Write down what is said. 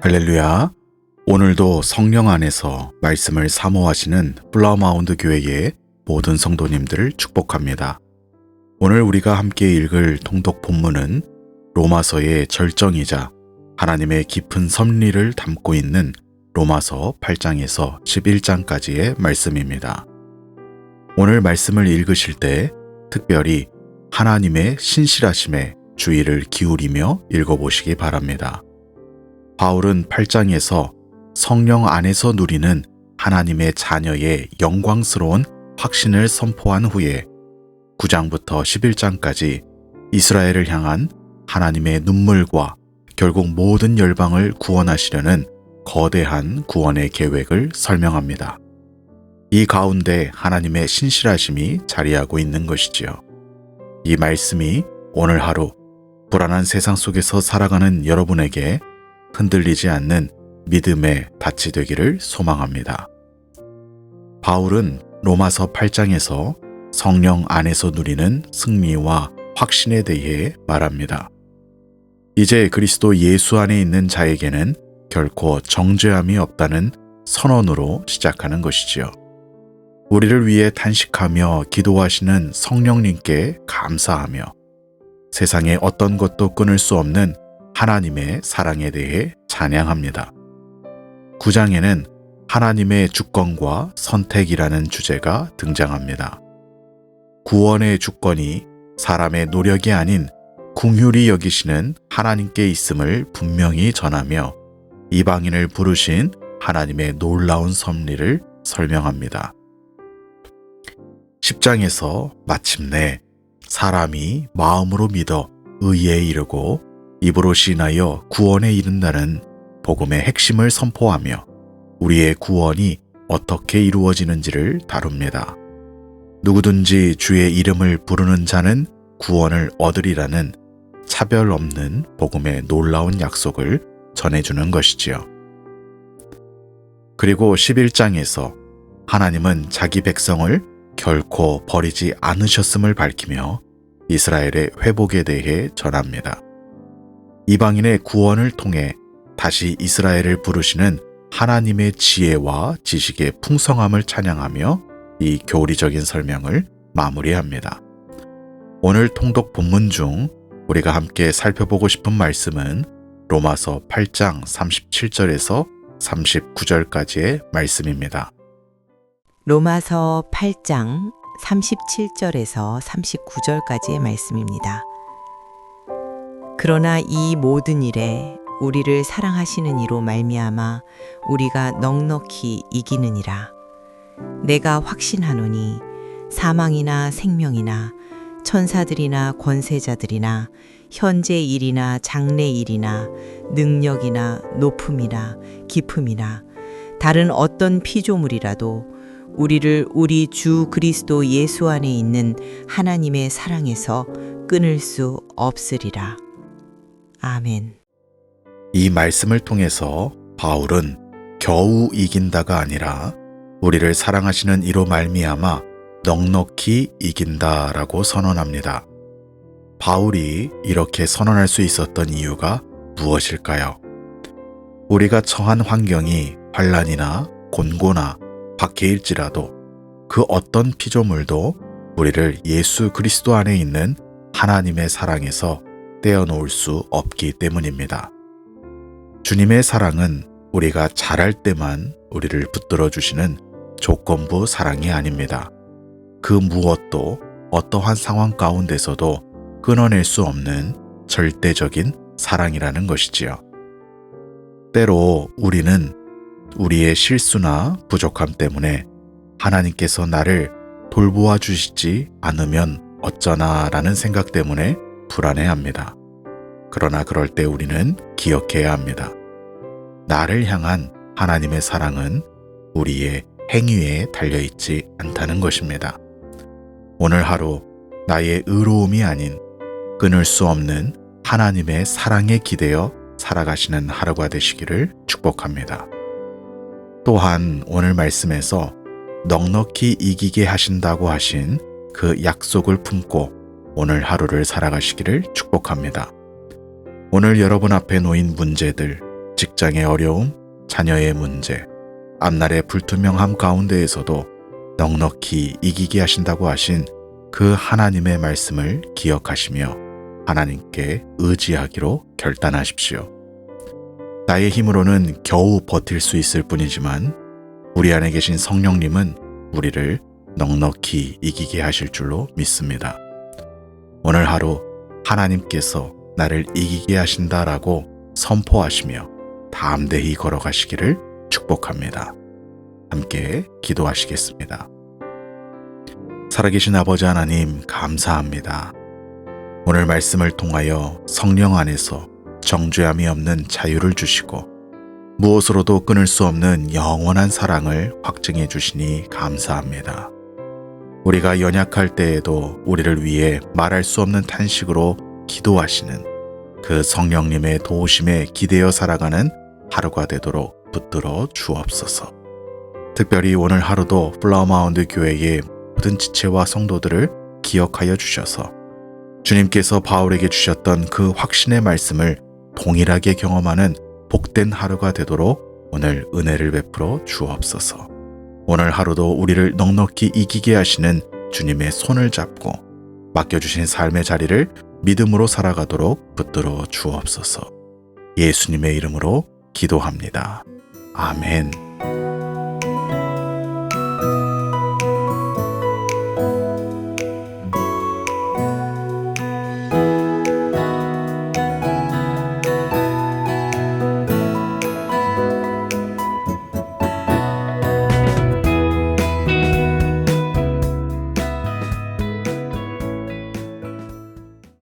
할렐루야. 오늘도 성령 안에서 말씀을 사모하시는 플라우마운드 교회의 모든 성도님들을 축복합니다. 오늘 우리가 함께 읽을 통독 본문은 로마서의 절정이자 하나님의 깊은 섭리를 담고 있는 로마서 8장에서 11장까지의 말씀입니다. 오늘 말씀을 읽으실 때 특별히 하나님의 신실하심에 주의를 기울이며 읽어보시기 바랍니다. 바울은 8장에서 성령 안에서 누리는 하나님의 자녀의 영광스러운 확신을 선포한 후에 9장부터 11장까지 이스라엘을 향한 하나님의 눈물과 결국 모든 열방을 구원하시려는 거대한 구원의 계획을 설명합니다. 이 가운데 하나님의 신실하심이 자리하고 있는 것이지요. 이 말씀이 오늘 하루 불안한 세상 속에서 살아가는 여러분에게 흔들리지 않는 믿음의 닻이 되기를 소망합니다. 바울은 로마서 8장에서 성령 안에서 누리는 승리와 확신에 대해 말합니다. 이제 그리스도 예수 안에 있는 자에게는 결코 정죄함이 없다는 선언으로 시작하는 것이지요. 우리를 위해 탄식하며 기도하시는 성령님께 감사하며 세상의 어떤 것도 끊을 수 없는 하나님의 사랑에 대해 찬양합니다. 9장에는 하나님의 주권과 선택이라는 주제가 등장합니다. 구원의 주권이 사람의 노력이 아닌 긍휼히 여기시는 하나님께 있음을 분명히 전하며 이방인을 부르신 하나님의 놀라운 섭리를 설명합니다. 10장에서 마침내 사람이 마음으로 믿어 의에 이르고 입으로 시인하여 구원에 이른다는 복음의 핵심을 선포하며 우리의 구원이 어떻게 이루어지는지를 다룹니다. 누구든지 주의 이름을 부르는 자는 구원을 얻으리라는 차별 없는 복음의 놀라운 약속을 전해주는 것이지요. 그리고 11장에서 하나님은 자기 백성을 결코 버리지 않으셨음을 밝히며 이스라엘의 회복에 대해 전합니다. 이방인의 구원을 통해 다시 이스라엘을 부르시는 하나님의 지혜와 지식의 풍성함을 찬양하며 이 교리적인 설명을 마무리합니다. 오늘 통독 본문 중 우리가 함께 살펴보고 싶은 말씀은 로마서 8장 37절에서 39절까지의 말씀입니다. 로마서 8장 37절에서 39절까지의 말씀입니다. 그러나 이 모든 일에 우리를 사랑하시는 이로 말미암아 우리가 넉넉히 이기느니라. 내가 확신하노니 사망이나 생명이나 천사들이나 권세자들이나 현재 일이나 장래 일이나 능력이나 높음이나 깊음이나 다른 어떤 피조물이라도 우리를 우리 주 그리스도 예수 안에 있는 하나님의 사랑에서 끊을 수 없으리라. 아멘. 이 말씀을 통해서 바울은 겨우 이긴다가 아니라 우리를 사랑하시는 이로 말미암아 넉넉히 이긴다라고 선언합니다. 바울이 이렇게 선언할 수 있었던 이유가 무엇일까요? 우리가 처한 환경이 환난이나 곤고나 박해일지라도 그 어떤 피조물도 우리를 예수 그리스도 안에 있는 하나님의 사랑에서 떼어놓을 수 없기 때문입니다. 주님의 사랑은 우리가 잘할 때만 우리를 붙들어 주시는 조건부 사랑이 아닙니다. 그 무엇도 어떠한 상황 가운데서도 끊어낼 수 없는 절대적인 사랑이라는 것이지요. 때로 우리는 우리의 실수나 부족함 때문에 하나님께서 나를 돌보아 주시지 않으면 어쩌나라는 생각 때문에 불안해합니다. 그러나 그럴 때 우리는 기억해야 합니다. 나를 향한 하나님의 사랑은 우리의 행위에 달려있지 않다는 것입니다. 오늘 하루 나의 의로움이 아닌 끊을 수 없는 하나님의 사랑에 기대어 살아가시는 하루가 되시기를 축복합니다. 또한 오늘 말씀에서 넉넉히 이기게 하신다고 하신 그 약속을 품고 오늘 하루를 살아가시기를 축복합니다. 오늘 여러분 앞에 놓인 문제들, 직장의 어려움, 자녀의 문제, 앞날의 불투명함 가운데에서도 넉넉히 이기게 하신다고 하신 그 하나님의 말씀을 기억하시며 하나님께 의지하기로 결단하십시오. 나의 힘으로는 겨우 버틸 수 있을 뿐이지만 우리 안에 계신 성령님은 우리를 넉넉히 이기게 하실 줄로 믿습니다. 오늘 하루 하나님께서 나를 이기게 하신다라고 선포하시며 담대히 걸어가시기를 축복합니다. 함께 기도하시겠습니다. 살아계신 아버지 하나님 감사합니다. 오늘 말씀을 통하여 성령 안에서 정죄함이 없는 자유를 주시고 무엇으로도 끊을 수 없는 영원한 사랑을 확증해 주시니 감사합니다. 우리가 연약할 때에도 우리를 위해 말할 수 없는 탄식으로 기도하시는 그 성령님의 도우심에 기대어 살아가는 하루가 되도록 붙들어 주옵소서. 특별히 오늘 하루도 플라워마운드 교회의 모든 지체와 성도들을 기억하여 주셔서 주님께서 바울에게 주셨던 그 확신의 말씀을 동일하게 경험하는 복된 하루가 되도록 오늘 은혜를 베풀어 주옵소서. 오늘 하루도 우리를 넉넉히 이기게 하시는 주님의 손을 잡고 맡겨주신 삶의 자리를 믿음으로 살아가도록 붙들어 주옵소서. 예수님의 이름으로 기도합니다. 아멘.